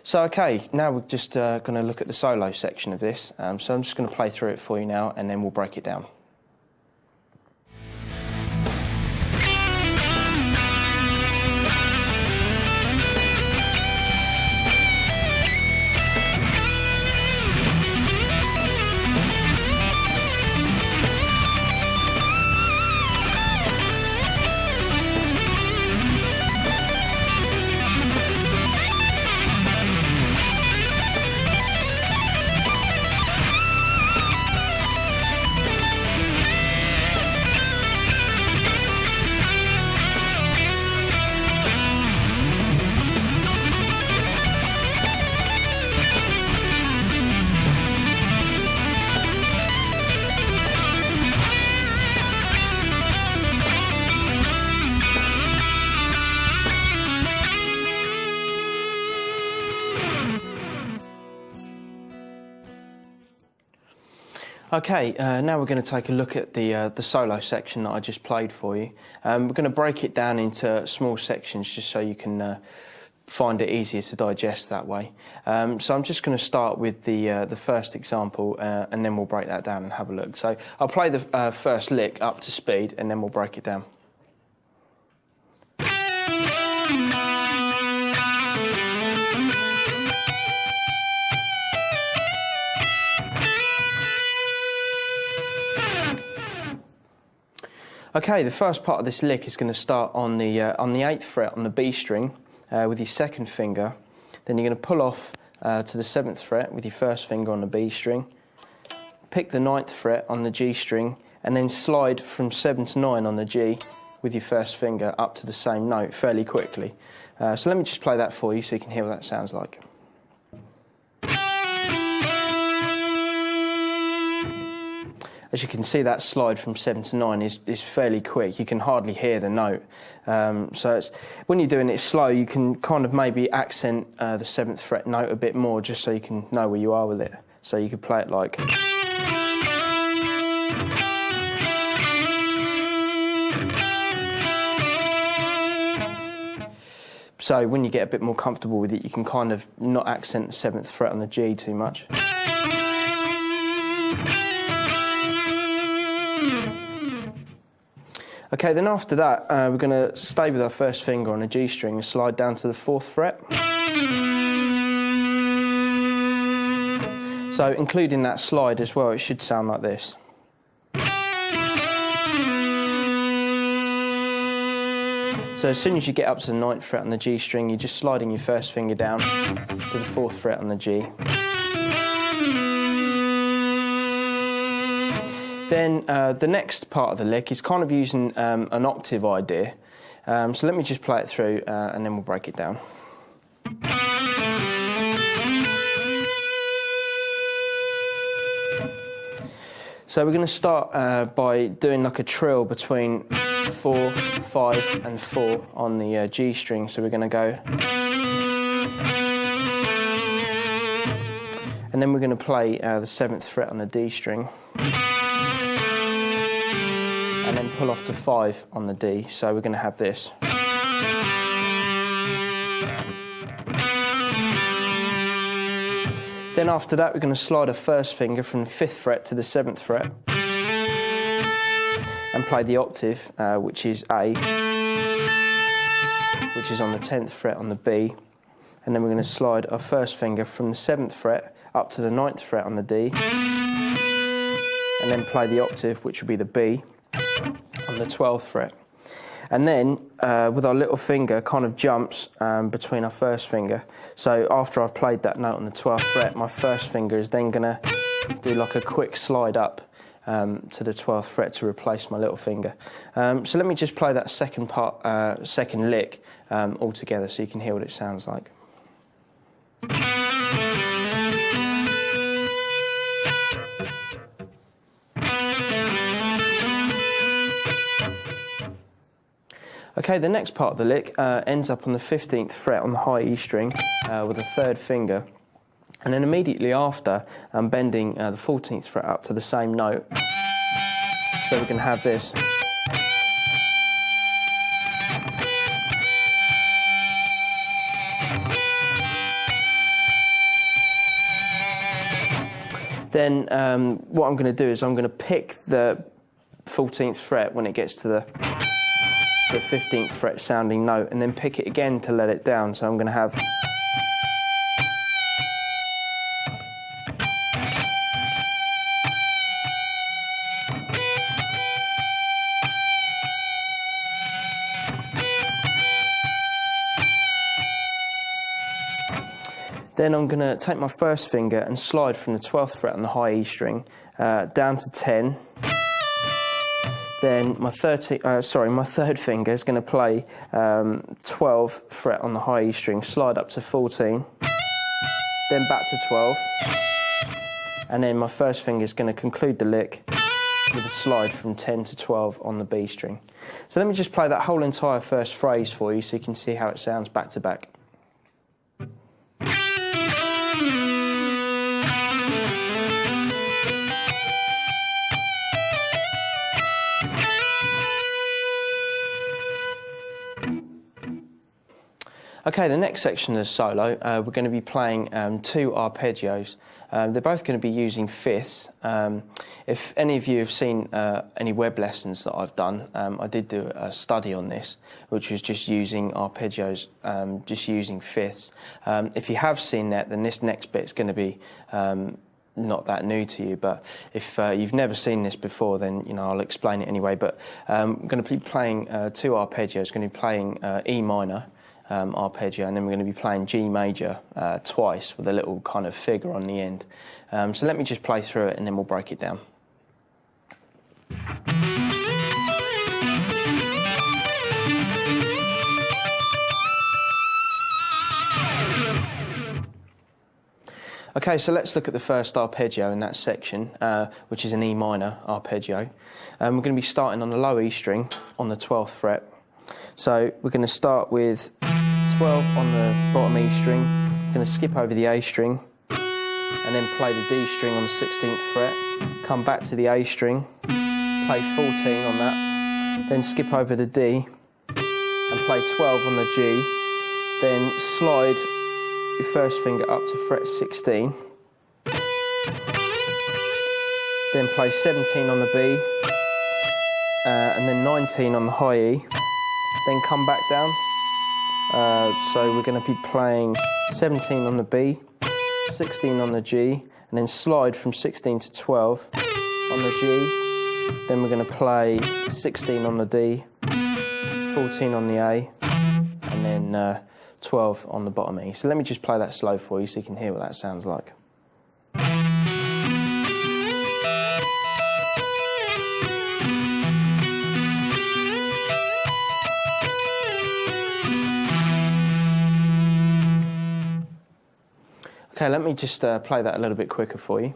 So okay, now we're just going to look at the solo section of this. So I'm just going to play through it for you now, and then we'll break it down. Okay, now we're going to take a look at the solo section that I just played for you. We're going to break it down into small sections just so you can find it easier to digest that way. So I'm just going to start with the first example and then we'll break that down and have a look. So I'll play the first lick up to speed and then we'll break it down. Okay, the first part of this lick is going to start on the 8th fret on the B string with your second finger. Then you're going to pull off to the 7th fret with your first finger on the B string. Pick the 9th fret on the G string and then slide from 7 to 9 on the G with your first finger up to the same note fairly quickly. So let me just play that for you so you can hear what that sounds like. As you can see, that slide from 7 to 9 is fairly quick. You can hardly hear the note. So when you're doing it slow, you can kind of maybe accent the 7th fret note a bit more just so you can know where you are with it. So you could play it like... So when you get a bit more comfortable with it, you can kind of not accent the 7th fret on the G too much. Okay, then after that, we're going to stay with our first finger on a G string and slide down to the 4th fret. So including that slide as well, it should sound like this. So as soon as you get up to the 9th fret on the G string, you're just sliding your first finger down to the 4th fret on the G. Then the next part of the lick is kind of using an octave idea. So let me just play it through and then we'll break it down. So we're going to start by doing like a trill between 4, 5 and 4 on the G string. So we're going to go... And then we're going to play the 7th fret on the D string. And then pull off to 5 on the D, so we're going to have this. Then after that we're going to slide our first finger from the 5th fret to the 7th fret and play the octave, which is A, which is on the 10th fret on the B, and then we're going to slide our first finger from the 7th fret up to the 9th fret on the D, and then play the octave, which will be the B, on the 12th fret. And then with our little finger kind of jumps between our first finger. So after I've played that note on the 12th fret, my first finger is then going to do like a quick slide up to the 12th fret to replace my little finger. So let me just play that second part, second lick all together so you can hear what it sounds like. Okay, the next part of the lick ends up on the 15th fret on the high E string with a 3rd finger, and then immediately after I'm bending the 14th fret up to the same note. So we can have this. Then what I'm going to do is I'm going to pick the 14th fret when it gets to the 15th fret sounding note, and then pick it again to let it down. So I'm going to have... Then I'm going to take my first finger and slide from the 12th fret on the high E string down to 10. Then my third finger is going to play 12th fret on the high E string, slide up to 14, then back to 12, and then my first finger is going to conclude the lick with a slide from 10 to 12 on the B string. So let me just play that whole entire first phrase for you so you can see how it sounds back to back. Okay, the next section of the solo, we're going to be playing 2 arpeggios. They're both going to be using fifths. If any of you have seen any web lessons that I've done, I did do a study on this, which was just using arpeggios, just using fifths. If you have seen that, then this next bit is going to be not that new to you, but if you've never seen this before, then I'll explain it anyway. But I'm going to be playing 2 arpeggios. Going to be playing E minor arpeggio, and then we're going to be playing G major twice with a little kind of figure on the end. So let me just play through it and then we'll break it down. Okay, so let's look at the first arpeggio in that section, which is an E minor arpeggio. We're going to be starting on the low E string on the 12th fret. So we're going to start with 12 on the bottom E string, going to skip over the A string, and then play the D string on the 16th fret, come back to the A string, play 14 on that, then skip over the D, and play 12 on the G, then slide your first finger up to fret 16, then play 17 on the B, and then 19 on the high E, then come back down. So we're going to be playing 17 on the B, 16 on the G, and then slide from 16 to 12 on the G. Then we're going to play 16 on the D, 14 on the A, and then 12 on the bottom E. So let me just play that slow for you so you can hear what that sounds like. Okay, let me just play that a little bit quicker for you.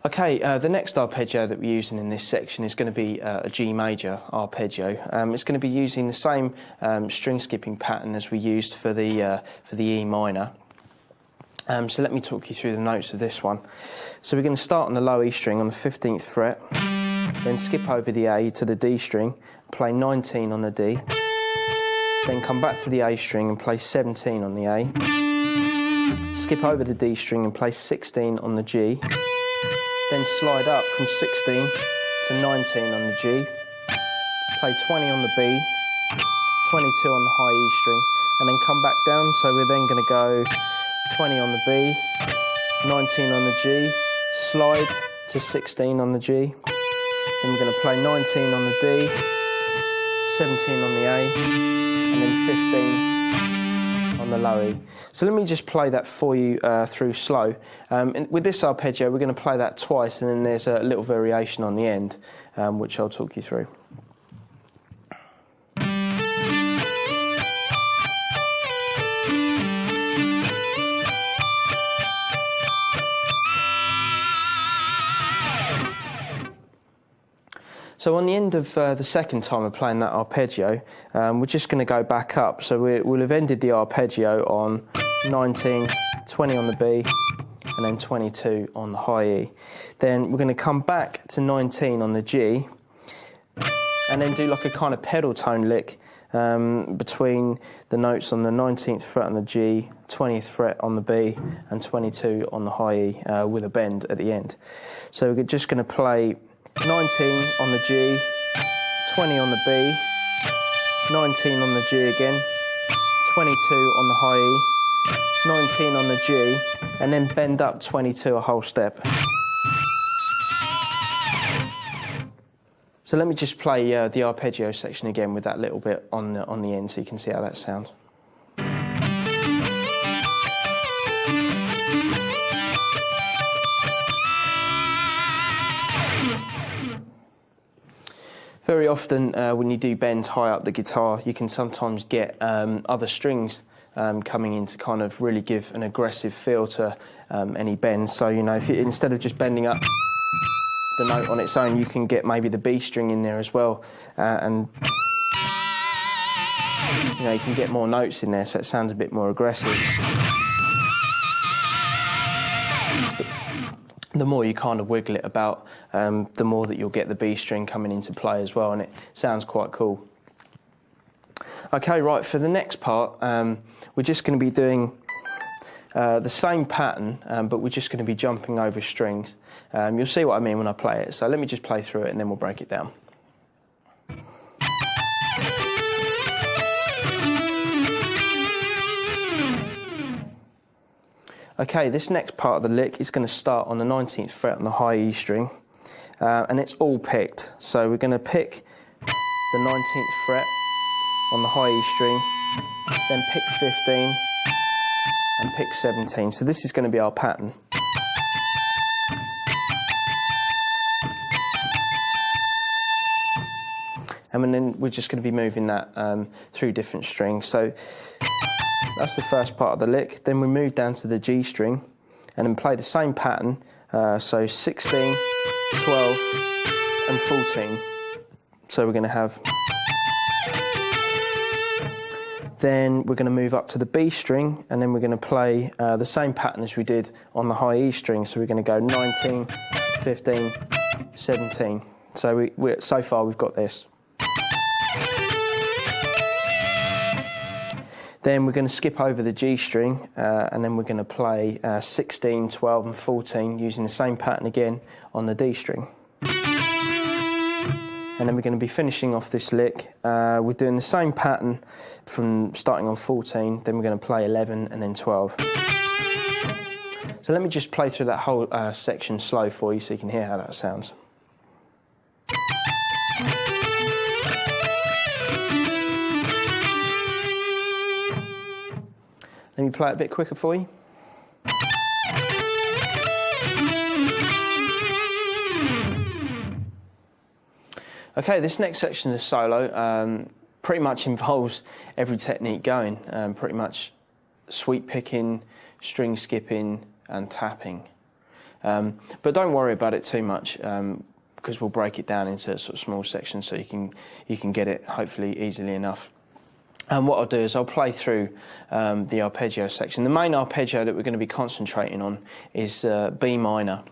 Okay, the next arpeggio that we're using in this section is going to be a G major arpeggio. It's going to be using the same string skipping pattern as we used for the E minor. So let me talk you through the notes of this one. So we're going to start on the low E string on the 15th fret, then skip over the A to the D string, play 19 on the D, then come back to the A string and play 17 on the A, skip over the D string and play 16 on the G, then slide up from 16 to 19 on the G, play 20 on the B, 22 on the high E string, and then come back down. So we're then going to go 20 on the B, 19 on the G, slide to 16 on the G, then we're going to play 19 on the D, 17 on the A, and then 15 on the low E. So let me just play that for you through slow. With this arpeggio, we're going to play that twice, and then there's a little variation on the end, which I'll talk you through. So on the end of the second time of playing that arpeggio, we're just going to go back up. So we'll have ended the arpeggio on 19, 20 on the B, and then 22 on the high E. Then we're going to come back to 19 on the G, and then do like a kind of pedal tone lick between the notes on the 19th fret on the G, 20th fret on the B, and 22 on the high E with a bend at the end. So we're just going to play 19 on the G, 20 on the B, 19 on the G again, 22 on the high E, 19 on the G, and then bend up 22 a whole step. So let me just play the arpeggio section again with that little bit on the end so you can see how that sounds. Very often when you do bends high up the guitar, you can sometimes get other strings coming in to kind of really give an aggressive feel to any bends. So, you know, if you, instead of just bending up the note on its own, you can get maybe the B string in there as well, and you know, you can get more notes in there so it sounds a bit more aggressive. The more you kind of wiggle it about, the more that you'll get the B string coming into play as well, and it sounds quite cool. Okay, right, for the next part, we're just going to be doing the same pattern, but we're just going to be jumping over strings. You'll see what I mean when I play it, so let me just play through it and then we'll break it down. Okay, this next part of the lick is going to start on the 19th fret on the high E string, and it's all picked. So we're going to pick the 19th fret on the high E string, then pick 15, and pick 17. So this is going to be our pattern. And then we're just going to be moving that through different strings. So that's the first part of the lick. Then we move down to the G string and then play the same pattern. So 16, 12, and 14. So we're going to have... Then we're going to move up to the B string, and then we're going to play the same pattern as we did on the high E string. So we're going to go 19, 15, 17. So so far we've got this. Then we're going to skip over the G string, and then we're going to play 16, 12, and 14 using the same pattern again on the D string. And then we're going to be finishing off this lick. We're doing the same pattern from starting on 14, then we're going to play 11 and then 12. So let me just play through that whole section slow for you so you can hear how that sounds. Let me play it a bit quicker for you. Okay, this next section of the solo pretty much involves every technique going, pretty much sweep picking, string skipping and tapping. But don't worry about it too much because we'll break it down into sort of small sections so you can get it hopefully easily enough. And what I'll do is I'll play through the arpeggio section. The main arpeggio that we're going to be concentrating on is B minor.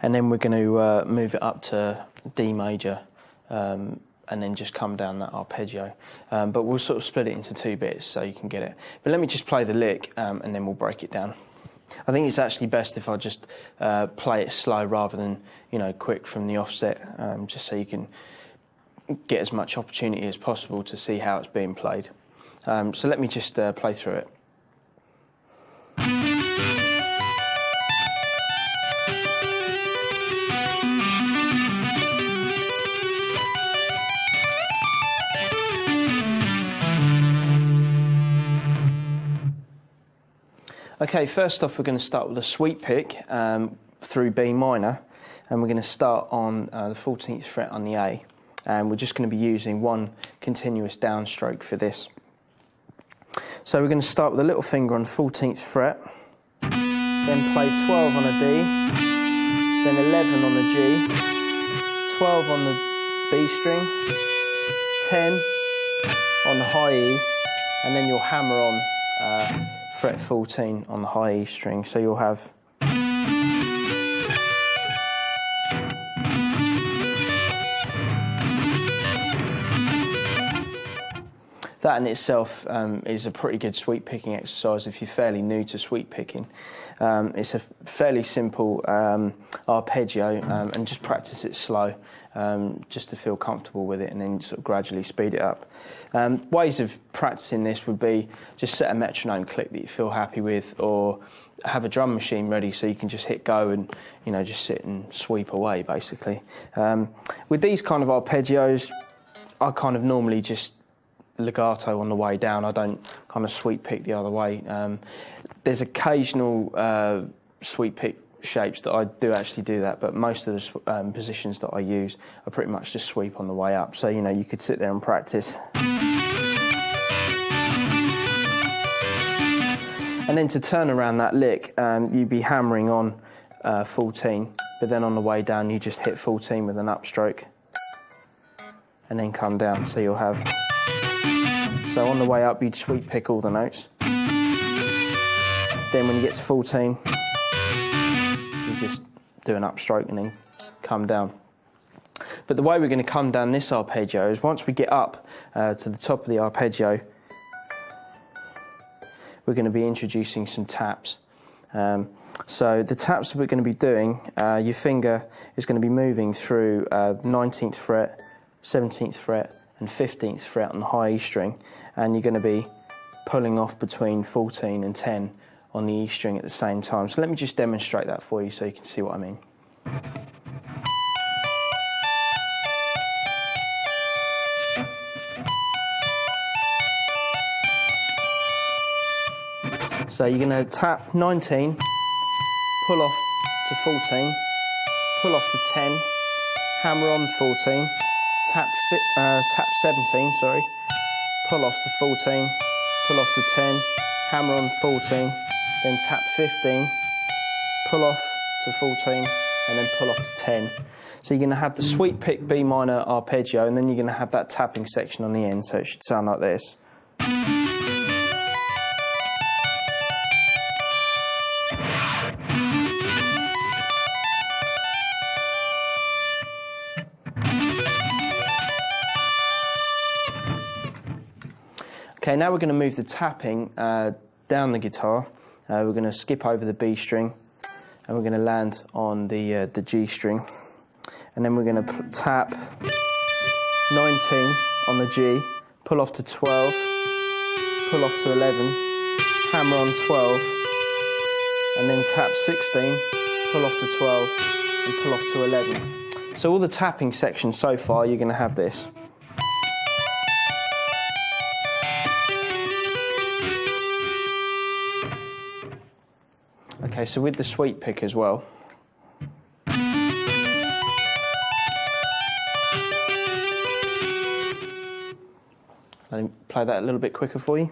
And then we're going to move it up to D major and then just come down that arpeggio. But we'll sort of split it into two bits so you can get it. But let me just play the lick and then we'll break it down. I think it's actually best if I just play it slow rather than, you know, quick from the offset, just so you can get as much opportunity as possible to see how it's being played. So let me just play through it. Okay, first off we're going to start with a sweep pick through B minor, and we're going to start on the 14th fret on the A. And we're just going to be using one continuous downstroke for this. So we're going to start with a little finger on the 14th fret, then play 12 on a D, then 11 on the G, 12 on the B string, 10 on the high E, and then you'll hammer on fret 14 on the high E string. So you'll have that in itself is a pretty good sweep picking exercise if you're fairly new to sweep picking. It's a fairly simple arpeggio, and just practice it slow, just to feel comfortable with it, and then sort of gradually speed it up. Ways of practicing this would be just set a metronome click that you feel happy with, or have a drum machine ready so you can just hit go and just sit and sweep away basically. With these kind of arpeggios, I kind of normally just legato on the way down. I don't kind of sweep pick the other way. There's occasional sweep pick shapes that I do actually do that, but most of the positions that I use are pretty much just sweep on the way up. So you could sit there and practice. And then to turn around that lick, you'd be hammering on 14, but then on the way down you just hit 14 with an upstroke and then come down. So you'll have, so on the way up you'd sweep pick all the notes. Then when you get to 14, you just do an upstroke and then come down. But the way we're going to come down this arpeggio is once we get up to the top of the arpeggio, we're going to be introducing some taps. So the taps that we're going to be doing, your finger is going to be moving through 19th fret, 17th fret and 15th fret on the high E string, and you're going to be pulling off between 14 and 10 on the E string at the same time. So let me just demonstrate that for you so you can see what I mean. So you're going to tap 19, pull off to 14, pull off to 10, hammer on 14, tap 17, pull off to 14, pull off to 10, hammer on 14, then tap 15, pull off to 14, and then pull off to 10. So you're going to have the sweep pick B minor arpeggio, and then you're going to have that tapping section on the end, so it should sound like this. Okay, now we're going to move the tapping down the guitar. We're going to skip over the B string, and we're going to land on the G string. And then we're going to tap 19 on the G, pull off to 12, pull off to 11, hammer on 12, and then tap 16, pull off to 12, and pull off to 11. So all the tapping sections so far, you're going to have this. Okay, so with the sweep pick as well. Let me play that a little bit quicker for you.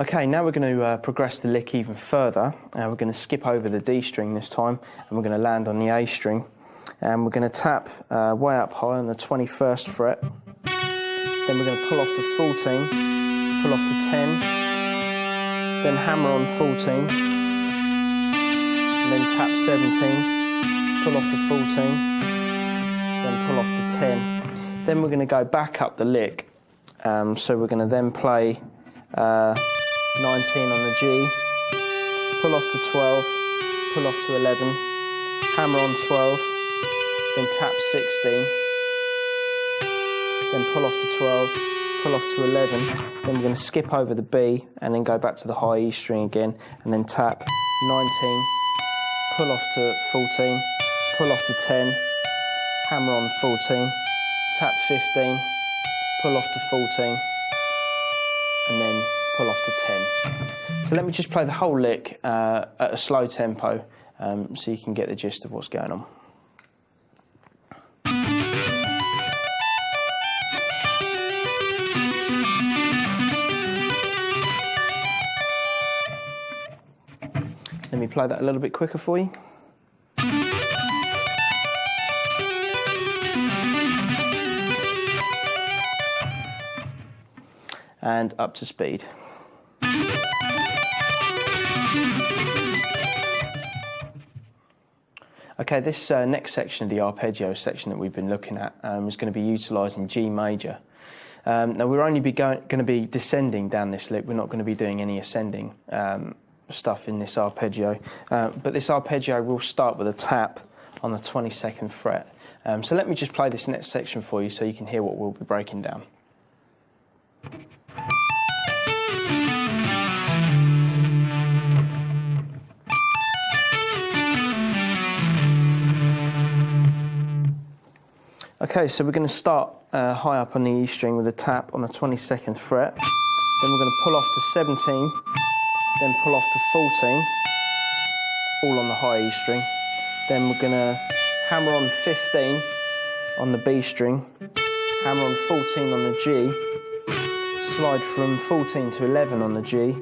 Okay, now we're going to progress the lick even further. We're going to skip over the D string this time, and we're going to land on the A string. And we're going to tap way up high on the 21st fret. Then we're going to pull off to 14, pull off to 10, then hammer on 14, and then tap 17, pull off to 14, then pull off to 10. Then we're going to go back up the lick. So we're going to then play 19 on the G, pull off to 12, pull off to 11, hammer on 12, then tap 16, then pull off to 12, pull off to 11, then we're going to skip over the B and then go back to the high E string again, and then tap 19, pull off to 14, pull off to 10, hammer on 14, tap 15, pull off to 14, and then pull off to 10. So let me just play the whole lick at a slow tempo so you can get the gist of what's going on. Let me play that a little bit quicker for you. And up to speed. Okay, this next section of the arpeggio section that we've been looking at is going to be utilising G major. Now we're only going to be descending down this lick. We're not going to be doing any ascending stuff in this arpeggio. But this arpeggio will start with a tap on the 22nd fret. So let me just play this next section for you so you can hear what we'll be breaking down. Okay, so we're going to start high up on the E string with a tap on the 22nd fret. Then we're going to pull off to 17, then pull off to 14, all on the high E string. Then we're going to hammer on 15 on the B string, hammer on 14 on the G, slide from 14 to 11 on the G,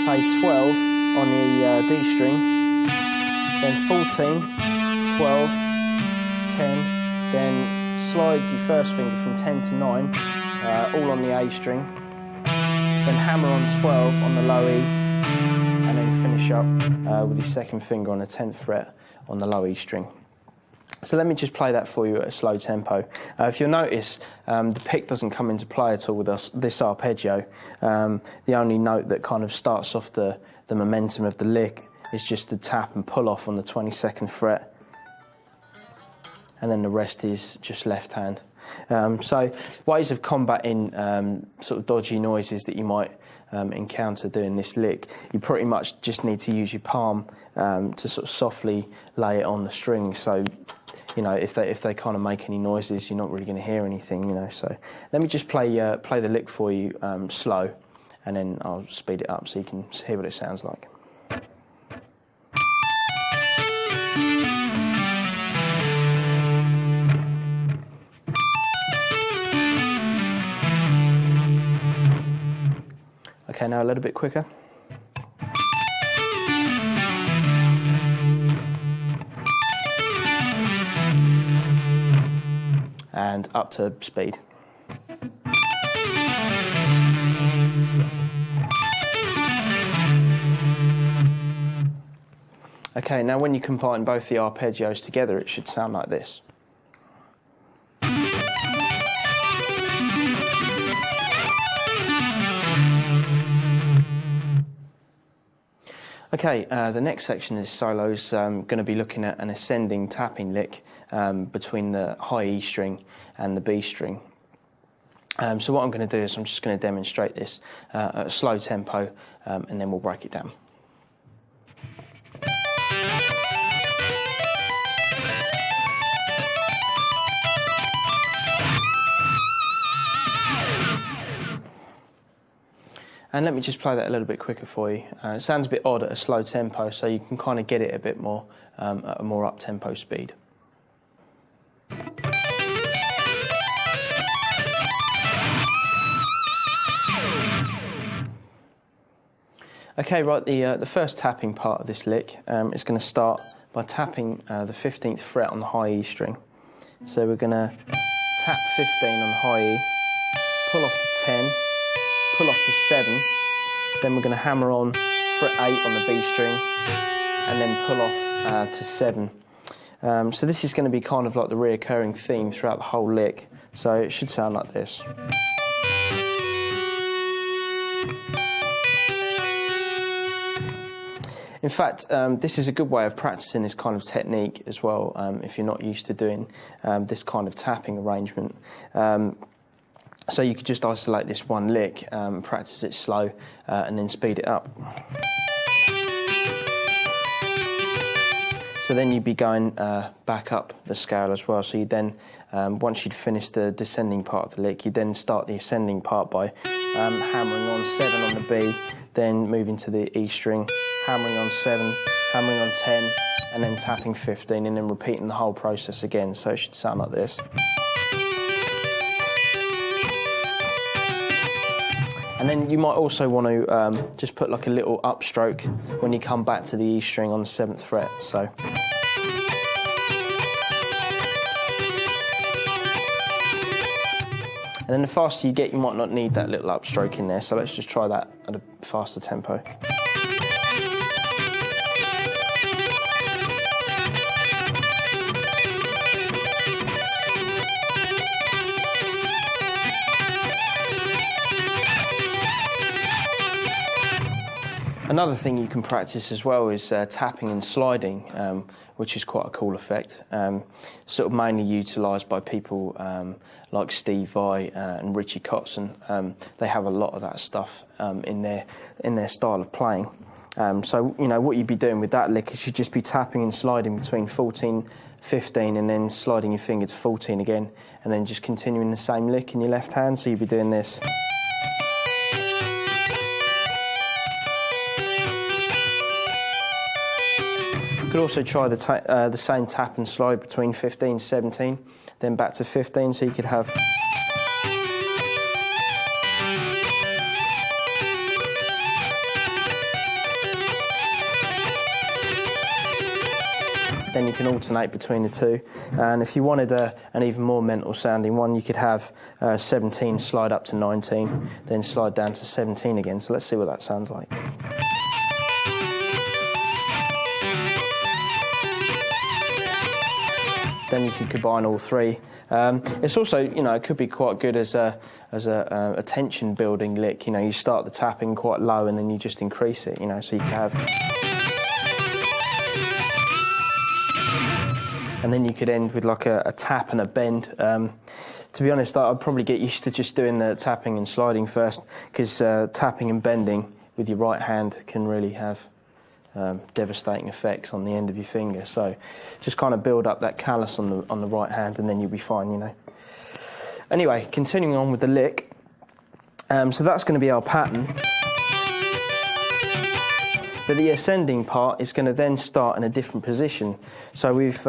play 12 on the D string, then 14, 12, 10, then slide your first finger from 10 to 9, all on the A string, then hammer on 12 on the low E, and then finish up with your second finger on the 10th fret on the low E string. So let me just play that for you at a slow tempo. If you'll notice, the pick doesn't come into play at all with this arpeggio. The only note that kind of starts off the momentum of the lick is just the tap and pull off on the 22nd fret. And then the rest is just left hand. So ways of combating sort of dodgy noises that you might encounter doing this lick, you pretty much just need to use your palm to sort of softly lay it on the strings. So, you know, if they kind of make any noises, you're not really going to hear anything, you know. So let me just play the lick for you slow, and then I'll speed it up so you can hear what it sounds like. Okay, now a little bit quicker. And up to speed. Okay, now when you combine both the arpeggios together, it should sound like this. Okay, the next section of this solo is going to be looking at an ascending tapping lick between the high E string and the B string. So what I'm going to do is I'm just going to demonstrate this at a slow tempo, and then we'll break it down. And let me just play that a little bit quicker for you. It sounds a bit odd at a slow tempo, so you can kind of get it a bit more at a more up-tempo speed. Okay, right, the first tapping part of this lick is going to start by tapping the 15th fret on the high E string. So we're going to tap 15 on the high E, pull off to 10, pull off to 7, then we're going to hammer on fret 8 on the B string, and then pull off to 7. So this is going to be kind of like the reoccurring theme throughout the whole lick, so it should sound like this. In fact, this is a good way of practicing this kind of technique as well, if you're not used to doing this kind of tapping arrangement. So you could just isolate this one lick, practice it slow, and then speed it up. So then you'd be going back up the scale as well. So you then, once you'd finished the descending part of the lick, you then start the ascending part by hammering on 7 on the B, then moving to the E string, hammering on 7, hammering on 10, and then tapping 15, and then repeating the whole process again. So it should sound like this. And then you might also want to just put like a little upstroke when you come back to the E string on the 7th fret. So. And then the faster you get, you might not need that little upstroke in there. So let's just try that at a faster tempo. Another thing you can practice as well is tapping and sliding, which is quite a cool effect. Sort of mainly utilised by people like Steve Vai and Richie Kotzen. They have a lot of that stuff in their style of playing. So you know what you'd be doing with that lick is you'd just be tapping and sliding between 14, 15, and then sliding your finger to 14 again, and then just continuing the same lick in your left hand. So you'd be doing this. You could also try the same tap and slide between 15, 17, then back to 15, so you could have... Then you can alternate between the two. And if you wanted an even more mental sounding one, you could have 17 slide up to 19, then slide down to 17 again. So let's see what that sounds like. Then you can combine all three. It's also, you know, it could be quite good as a tension building lick. You know, you start the tapping quite low and then you just increase it. You know, so you can have, and then you could end with like a tap and a bend. To be honest, I'd probably get used to just doing the tapping and sliding first, because tapping and bending with your right hand can really have devastating effects on the end of your finger. So just kind of build up that callus on the right hand, and then you'll be fine, you know. Anyway, continuing on with the lick. So that's going to be our pattern. But the ascending part is going to then start in a different position. So we've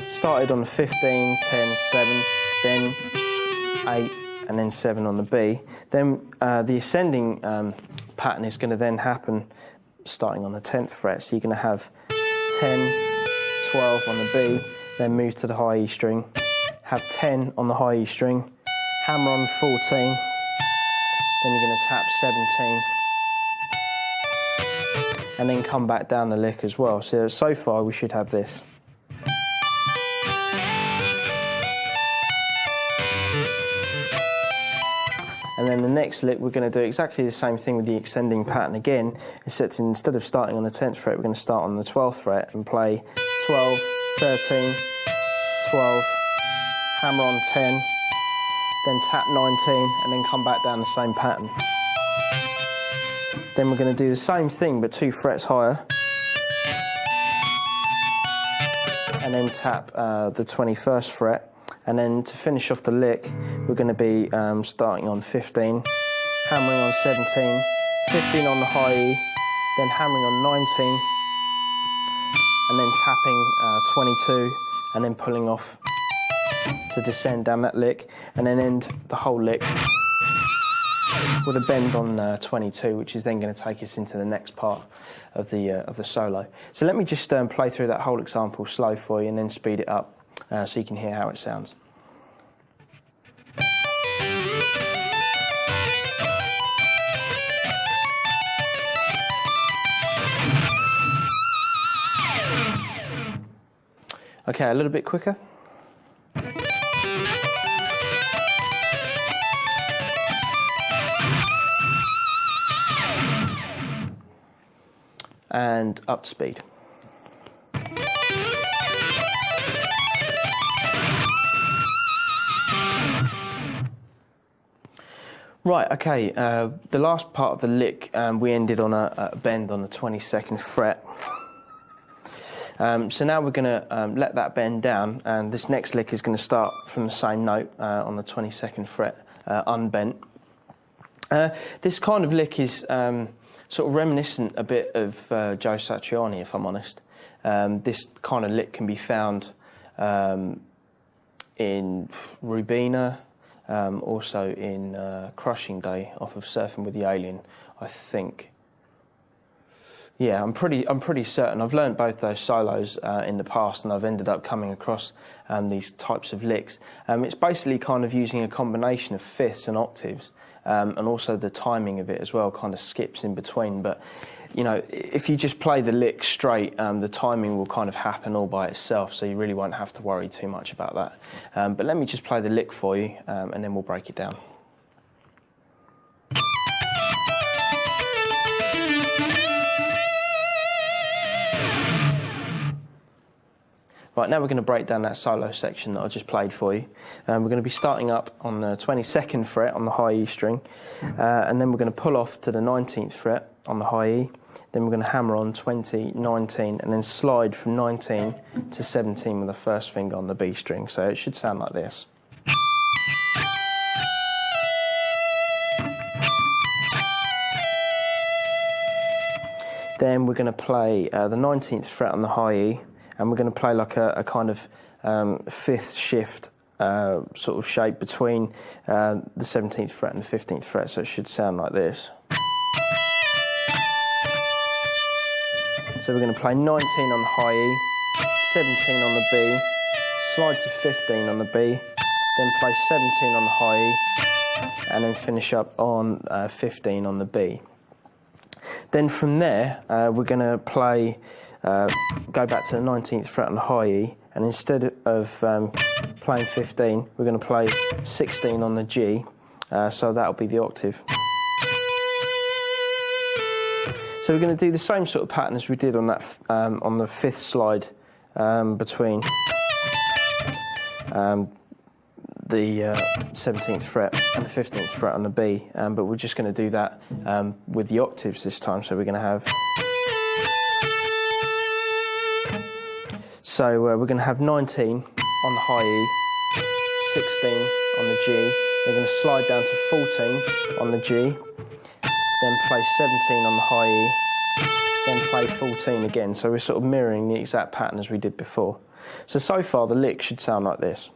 started on the 15, 10, 7, then 8, and then 7 on the B. Then the ascending pattern is going to then happen starting on the 10th fret. So you're going to have 10, 12 on the B, then move to the high E string, have 10 on the high E string, hammer on 14, then you're going to tap 17, and then come back down the lick as well. So far we should have this. And then the next lick, we're going to do exactly the same thing with the ascending pattern again, except instead of starting on the 10th fret, we're going to start on the 12th fret and play 12, 13, 12, hammer on 10, then tap 19, and then come back down the same pattern. Then we're going to do the same thing, but 2 frets higher, and then tap the 21st fret. And then to finish off the lick, we're going to be starting on 15, hammering on 17, 15 on the high E, then hammering on 19, and then tapping 22, and then pulling off to descend down that lick, and then end the whole lick with a bend on 22, which is then going to take us into the next part of the solo. So let me just play through that whole example slow for you, and then speed it up so you can hear how it sounds. Okay, a little bit quicker. And up to speed. Right, okay, the last part of the lick, we ended on a bend on the 22nd fret. So now we're going to let that bend down, and this next lick is going to start from the same note on the 22nd fret, unbent. This kind of lick is sort of reminiscent a bit of Joe Satriani, if I'm honest. This kind of lick can be found in Rubina, also in Crushing Day off of Surfing with the Alien, I think. Yeah, I'm pretty certain. I've learned both those solos in the past, and I've ended up coming across these types of licks. It's basically kind of using a combination of fifths and octaves, and also the timing of it as well kind of skips in between. But you know, if you just play the lick straight, the timing will kind of happen all by itself, so you really won't have to worry too much about that. But let me just play the lick for you, and then we'll break it down. Right, now we're going to break down that solo section that I just played for you. We're going to be starting up on the 22nd fret on the high E string, and then we're going to pull off to the 19th fret on the high E. Then we're going to hammer on 20, 19, and then slide from 19 to 17 with the first finger on the B string. So it should sound like this. Then we're going to play the 19th fret on the high E, and we're going to play like a kind of fifth shift sort of shape between the 17th fret and the 15th fret, so it should sound like this. So we're going to play 19 on the high E, 17 on the B, slide to 15 on the B, then play 17 on the high E, and then finish up on 15 on the B. Then from there, we're going to play, go back to the 19th fret on the high E, and instead of playing 15, we're going to play 16 on the G, so that'll be the octave. So we're going to do the same sort of pattern as we did on that on the fifth slide between the 17th fret and the 15th fret on the B, but we're just going to do that with the octaves this time. So we're going to have, we're going to have 19 on the high E, 16 on the G, then going to slide down to 14 on the G, then play 17 on the high E, then play 14 again. So we're sort of mirroring the exact pattern as we did before. So far the lick should sound like this.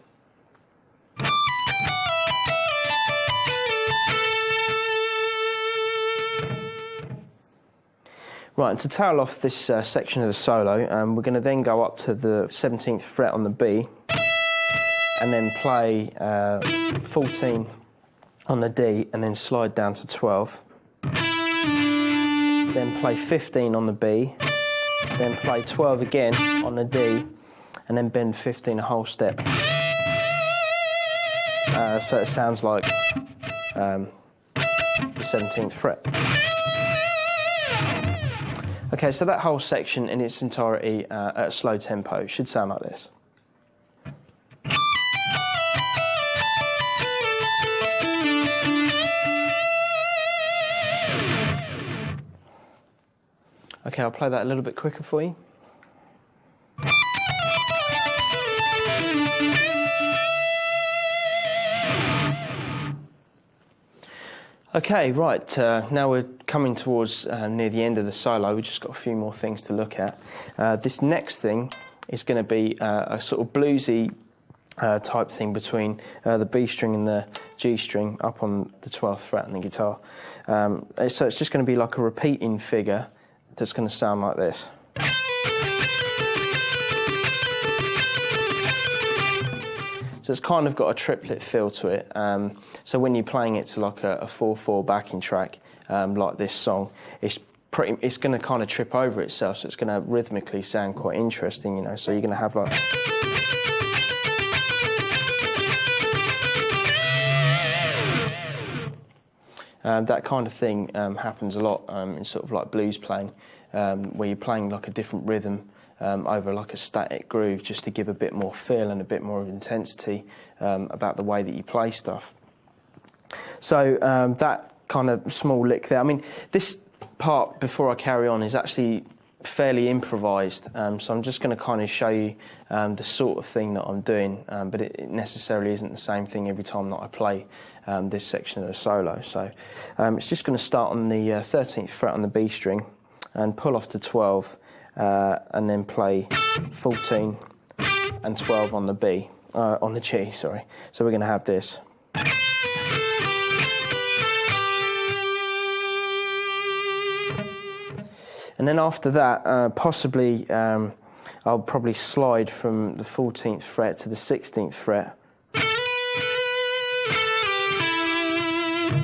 Right, and to tail off this section of the solo, we're going to then go up to the 17th fret on the B, and then play 14 on the D, and then slide down to 12. Then play 15 on the B, then play 12 again on the D, and then bend 15 a whole step. So it sounds like the 17th fret. Okay, so that whole section in its entirety at a slow tempo should sound like this. Okay, I'll play that a little bit quicker for you. Okay, right, now we're coming towards near the end of the solo. We've just got a few more things to look at. This next thing is going to be a sort of bluesy type thing between the B string and the G string up on the 12th fret on the guitar. So it's just going to be like a repeating figure that's going to sound like this. So it's kind of got a triplet feel to it. So when you're playing it to like a 4/4 backing track, like this song, it's going to kind of trip over itself. So it's going to rhythmically sound quite interesting, you know. So you're going to have like. That kind of thing happens a lot in sort of like blues playing, where you're playing like a different rhythm over like a static groove, just to give a bit more feel and a bit more of intensity about the way that you play stuff. So that kind of small lick there, I mean, this part before I carry on is actually fairly improvised, so I'm just going to kind of show you the sort of thing that I'm doing, but it necessarily isn't the same thing every time that I play this section of the solo. So it's just going to start on the 13th fret on the B string and pull off to 12, and then play 14 and 12 on the B, on the G, sorry. So we're going to have this. And then after that, possibly, I'll probably slide from the 14th fret to the 16th fret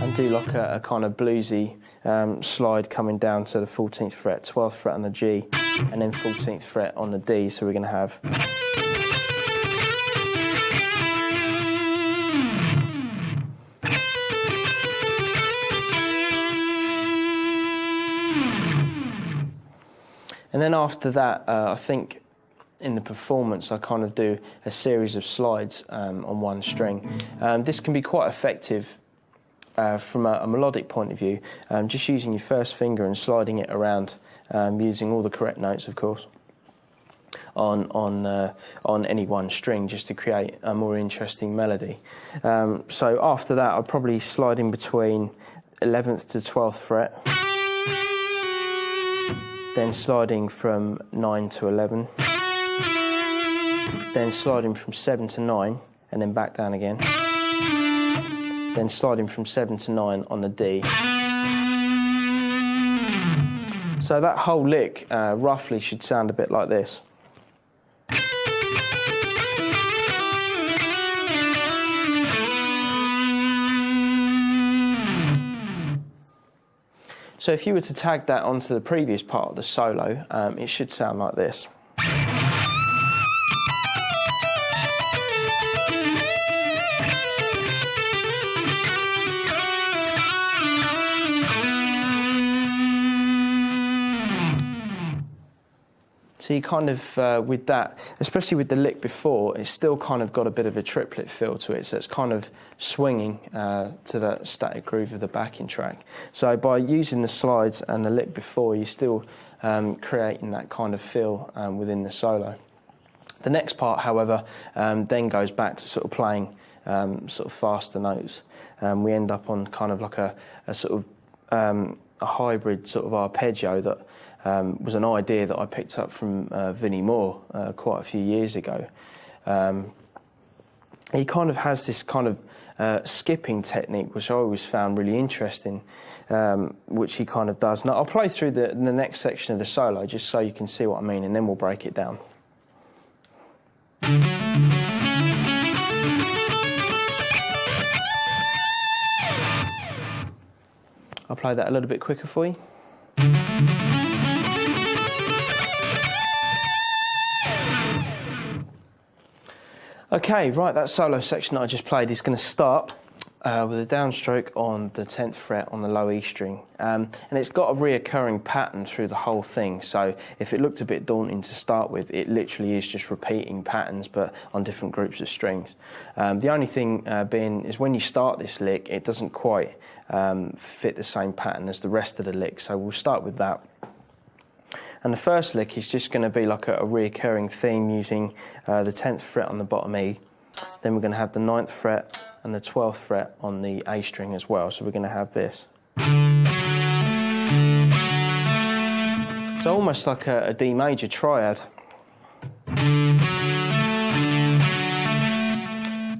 and do like a kind of bluesy slide coming down to the 14th fret, 12th fret on the G, and then 14th fret on the D. So we're going to have. And then after that, I think in the performance, I kind of do a series of slides on one string. This can be quite effective from a melodic point of view, just using your first finger and sliding it around, using all the correct notes, of course, on any one string, just to create a more interesting melody. So after that, I'll probably slide in between 11th to 12th fret, then sliding from 9 to 11, then sliding from 7 to 9, and then back down again, then sliding from 7 to 9 on the D. So that whole lick roughly should sound a bit like this. So if you were to tag that onto the previous part of the solo, it should sound like this. So you kind of, with that, especially with the lick before, it's still kind of got a bit of a triplet feel to it, so it's kind of swinging to that static groove of the backing track. So by using the slides and the lick before, you're still creating that kind of feel within the solo. The next part, however, then goes back to sort of playing sort of faster notes. We end up on kind of like a sort of a hybrid sort of arpeggio that was an idea that I picked up from Vinnie Moore quite a few years ago. He kind of has this kind of skipping technique, which I always found really interesting, which he kind of does. Now, I'll play through the next section of the solo just so you can see what I mean, and then we'll break it down. I'll play that a little bit quicker for you. Okay, right, that solo section that I just played is going to start with a downstroke on the 10th fret on the low E string. And it's got a reoccurring pattern through the whole thing, so if it looked a bit daunting to start with, it literally is just repeating patterns but on different groups of strings. The only thing being is when you start this lick, it doesn't quite fit the same pattern as the rest of the lick, so we'll start with that. And the first lick is just going to be like a reoccurring theme using the 10th fret on the bottom E. Then we're going to have the 9th fret and the 12th fret on the A string as well. So we're going to have this. So almost like a D major triad.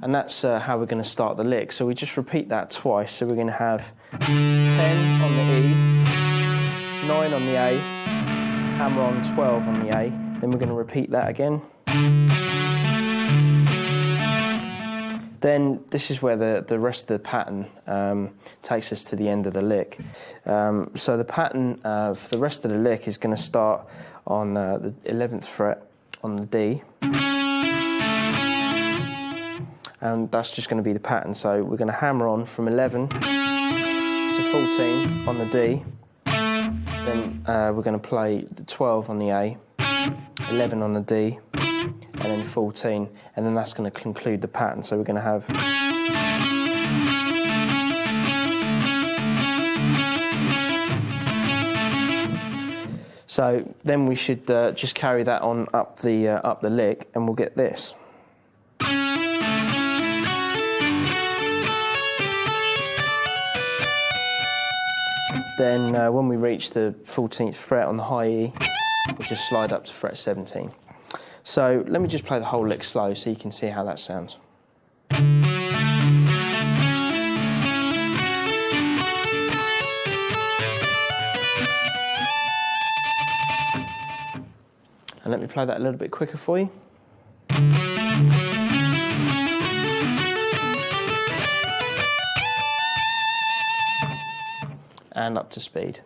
And that's how we're going to start the lick. So we just repeat that twice. So we're going to have 10 on the E, 9 on the A, hammer on 12 on the A, then we're going to repeat that again. Then this is where the rest of the pattern takes us to the end of the lick. So the pattern for the rest of the lick is going to start on the 11th fret on the D. And that's just going to be the pattern. So we're going to hammer on from 11 to 14 on the D. Then we're going to play the 12 on the A, 11 on the D, and then 14, and then that's going to conclude the pattern. So we're going to have... So then we should just carry that on up the lick, and we'll get this. Then when we reach the 14th fret on the high E, we'll just slide up to fret 17. So let me just play the whole lick slow so you can see how that sounds. And let me play that a little bit quicker for you. And up to speed.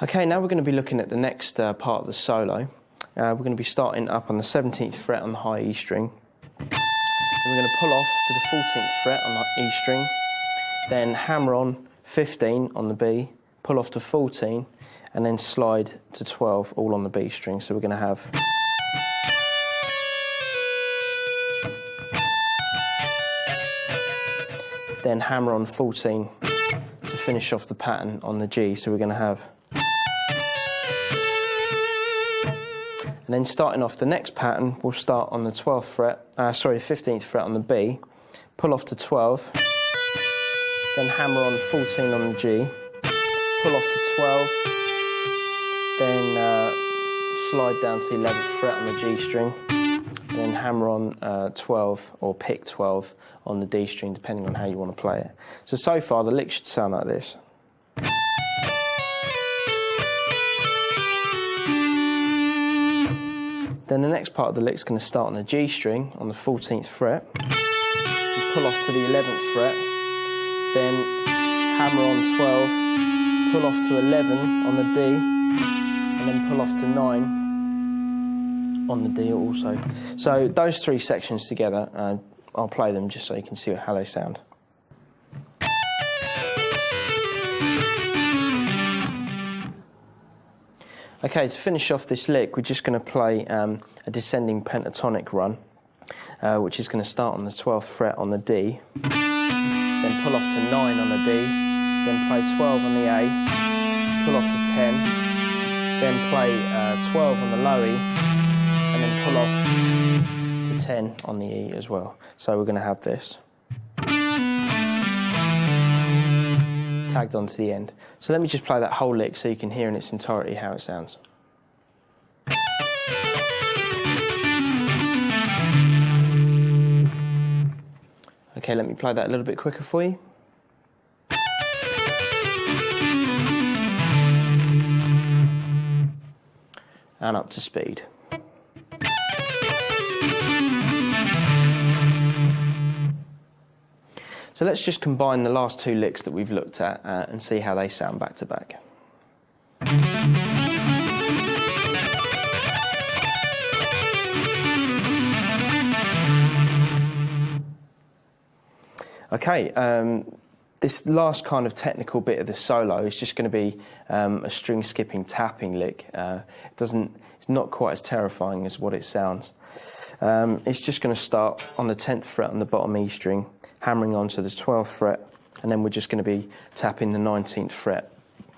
Okay, now we're going to be looking at the next part of the solo. We're going to be starting up on the 17th fret on the high E string. Then we're going to pull off to the 14th fret on the E string. then hammer on 15 on the B, pull off to 14, and then slide to 12, all on the B string. So we're going to have... then hammer on 14 to finish off the pattern on the G. So we're going to have... and then starting off the next pattern, we'll start on the 12th fret, 15th fret on the B, pull off to 12, then hammer on 14 on the G, pull off to 12, then slide down to the 11th fret on the G string, and then hammer on 12 or pick 12 on the D string, depending on how you want to play it. So far the lick should sound like this. Then the next part of the lick is going to start on the G string on the 14th fret, you pull off to the 11th fret, then hammer on 12, pull off to 11 on the D, and then pull off to 9 on the D also. So those three sections together, I'll play them just so you can see how they sound. Okay, to finish off this lick, we're just going to play a descending pentatonic run, which is going to start on the 12th fret on the D, then pull off to 9 on the D, then play 12 on the A, pull off to 10, then play 12 on the low E, and then pull off to 10 on the E as well. So we're going to have this tagged onto the end. So let me just play that whole lick so you can hear in its entirety how it sounds. Okay, let me play that a little bit quicker for you. And up to speed. So let's just combine the last two licks that we've looked at and see how they sound back to back. Okay, this last kind of technical bit of the solo is just going to be a string skipping tapping lick. It's not quite as terrifying as what it sounds. It's just going to start on the 10th fret on the bottom E string, hammering onto the 12th fret, and then we're just going to be tapping the 19th fret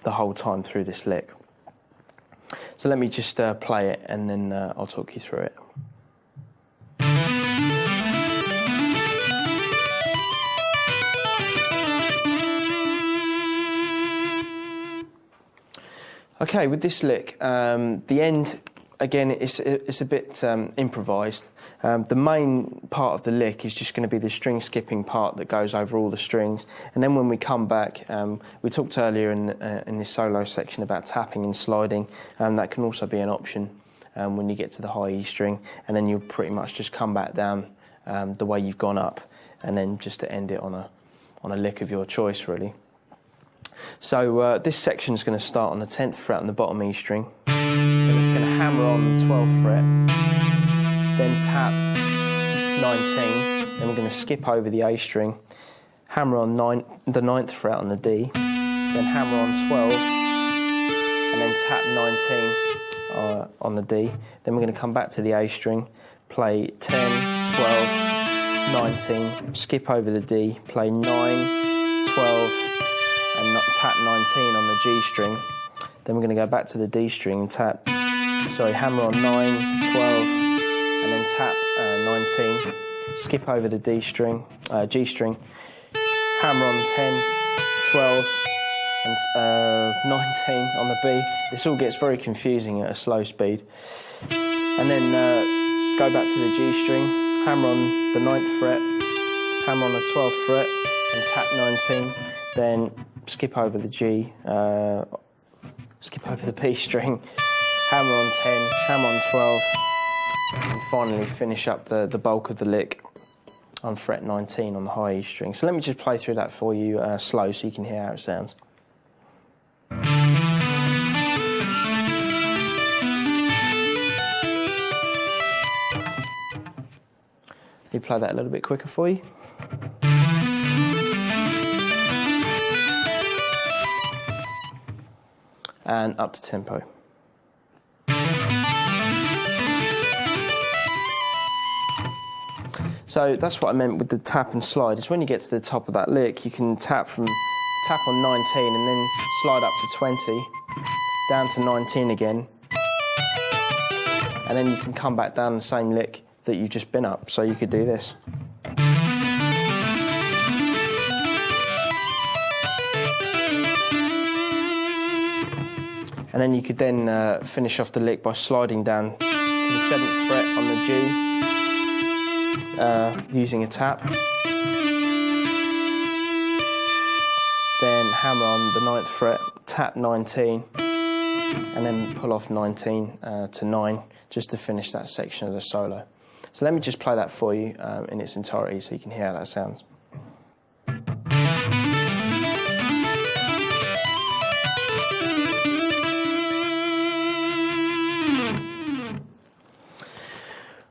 the whole time through this lick. So let me just play it, and then I'll talk you through it. Okay, with this lick, the end, again, it's a bit improvised. The main part of the lick is just going to be the string skipping part that goes over all the strings. And then when we come back, we talked earlier in this solo section about tapping and sliding. That can also be an option when you get to the high E string. And then you'll pretty much just come back down the way you've gone up, and then just to end it on a lick of your choice, really. So this section is going to start on the 10th fret on the bottom E string. Then it's going to hammer on the 12th fret, then tap 19, then we're going to skip over the A string, hammer on the 9th fret on the D, then hammer on 12, and then tap 19 on the D. Then we're going to come back to the A string, play 10, 12, 19, skip over the D, play 9, 12, and tap 19 on the G string. Then we're going to go back to the D string and hammer on 9, 12, and then tap 19, skip over the D string, G string, hammer on 10, 12, and 19 on the B. This all gets very confusing at a slow speed. And then go back to the G string, hammer on the 9th fret, hammer on the 12th fret, and tap 19, then skip over the G, skip over the B string, hammer on 10, hammer on 12, and finally finish up the bulk of the lick on fret 19 on the high E string. So let me just play through that for you slow so you can hear how it sounds. Let me play that a little bit quicker for you. and up to tempo. So that's what I meant with the tap and slide, is when you get to the top of that lick, you can tap on 19 and then slide up to 20, down to 19 again, and then you can come back down the same lick that you've just been up. So you could do this. And then you could then finish off the lick by sliding down to the 7th fret on the G, using a tap. Then hammer on the 9th fret, tap 19, and then pull off 19 to 9, just to finish that section of the solo. So let me just play that for you in its entirety so you can hear how that sounds.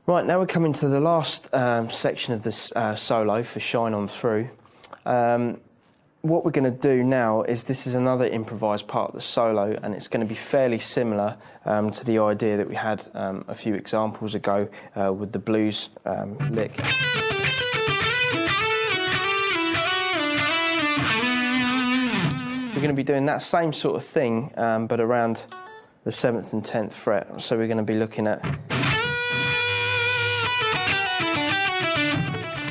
Right, now we're coming to the last section of this solo for Shine On Through. What we're going to do now is, this is another improvised part of the solo, and it's going to be fairly similar to the idea that we had a few examples ago with the blues lick. We're going to be doing that same sort of thing, but around the 7th and 10th fret. So we're going to be looking at...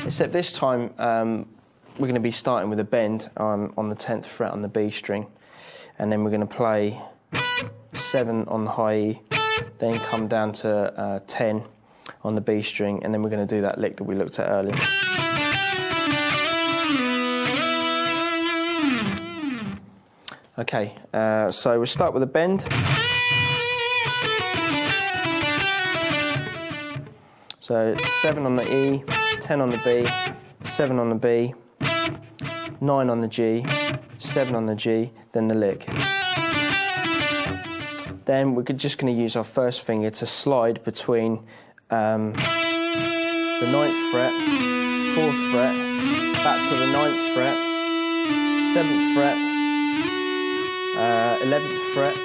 Except this time, we're going to be starting with a bend on the 10th fret on the B string, and then we're going to play 7 on the high E, then come down to 10 on the B string, and then we're going to do that lick that we looked at earlier. Okay, so we'll start with a bend. So 7 on the E, 10 on the B, 7 on the B, 9 on the G, 7 on the G, then the lick. Then we're just going to use our first finger to slide between the 9th fret, 4th fret, back to the 9th fret, 7th fret, 11th fret,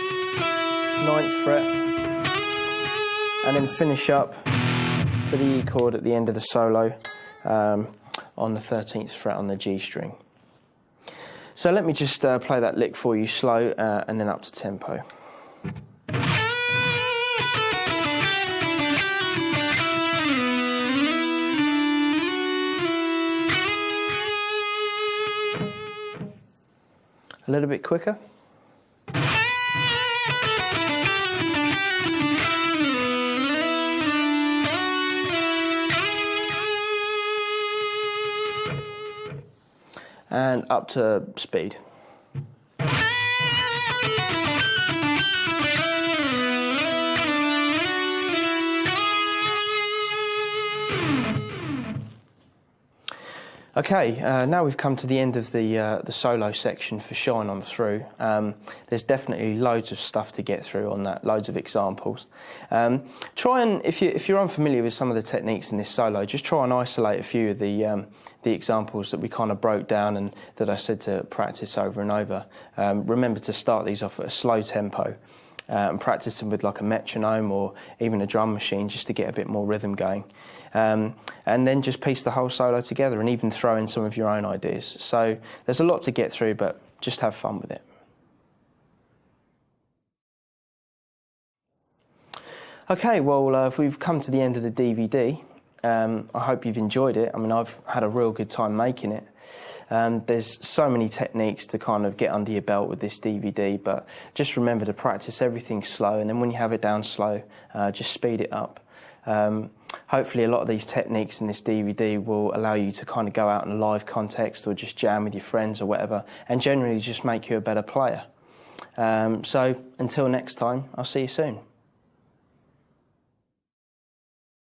9th fret, and then finish up for the E chord at the end of the solo on the 13th fret on the G string. So let me just play that lick for you slow and then up to tempo. A little bit quicker. And up to speed. Okay, now we've come to the end of the solo section for Shine On Through. There's definitely loads of stuff to get through on that, loads of examples. Try and, if you're unfamiliar with some of the techniques in this solo, just try and isolate a few of the examples that we kind of broke down and that I said to practice over and over. Remember to start these off at a slow tempo and practice them with like a metronome or even a drum machine just to get a bit more rhythm going. And then just piece the whole solo together and even throw in some of your own ideas. So there's a lot to get through, but just have fun with it. Okay, well, we've come to the end of the DVD. I hope you've enjoyed it. I mean, I've had a real good time making it. There's so many techniques to kind of get under your belt with this DVD, but just remember to practice everything slow, and then when you have it down slow, just speed it up. Hopefully a lot of these techniques in this DVD will allow you to kind of go out in a live context or just jam with your friends or whatever, and generally just make you a better player. So until next time, I'll see you soon.